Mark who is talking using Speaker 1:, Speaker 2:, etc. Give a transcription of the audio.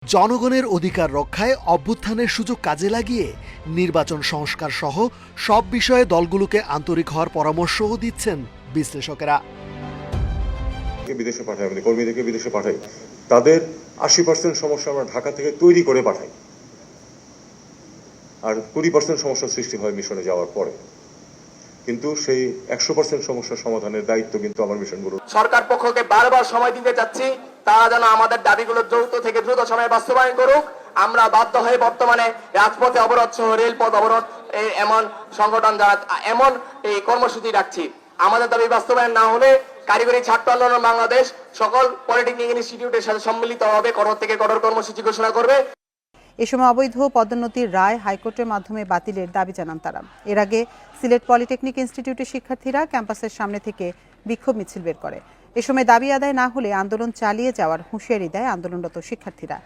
Speaker 1: জনগণের অধিকার রক্ষায় অভ্যুত্থানের সুযোগ কাজে লাগিয়ে নির্বাচন সংস্কার সহ সব বিষয়ে দলগুলোকে আন্তরিক হওয়ার পরামর্শও দিচ্ছেন বিশ্লেষকেরা।
Speaker 2: বিদেশে পাঠাই, আমাদের কর্মীদেরকে বিদেশে পাঠাই, তাদের 80% সমস্যা আমরা ঢাকা থেকে তৈরি করে পাঠাই, আর 20% সমস্যা সৃষ্টি হয় মিশনে যাওয়ার পরে। কিন্তু সেই 100% সমস্যার সমাধানের দায়িত্ব কিন্তু আমার মিশনগুলো।
Speaker 3: সরকার পক্ষকে বারবার সময় দিতে চাচ্ছি, তারা যেন আমাদের দাবিগুলো দ্রুত থেকে দ্রুত সময়ে বাস্তবায়ন করুক। আমরা বাধ্য হয়ে বর্তমানে রাজপথে অবরোধ সহ রেলপথ অবরোধ এমন সংগঠন যারা এমন এই কর্মসূচি রাখছি। আমাদের দাবি বাস্তবায়ন না হলে কারিগরি ছাত্র আন্দোলন বাংলাদেশ সকল পলিটেকনিক ইনস্টিটিউটের সাথে সম্মিলিত হবে, কঠোর থেকে কঠোর কর্মসূচি ঘোষণা করবে।
Speaker 4: এ সময় অবৈধ পদোন্নতির রায় হাইকোর্টের মাধ্যমে বাতিলের দাবি জানান তারা। এর আগে সিলেট পলিটেকনিক ইনস্টিটিউটের শিক্ষার্থীরা ক্যাম্পাসের সামনে থেকে বিক্ষোভ মিছিল বের করে। এ সময় দাবি আদায় না হলে আন্দোলন চালিয়ে যাওয়ার হুঁশিয়ারি দেয় আন্দোলনরত শিক্ষার্থীরা।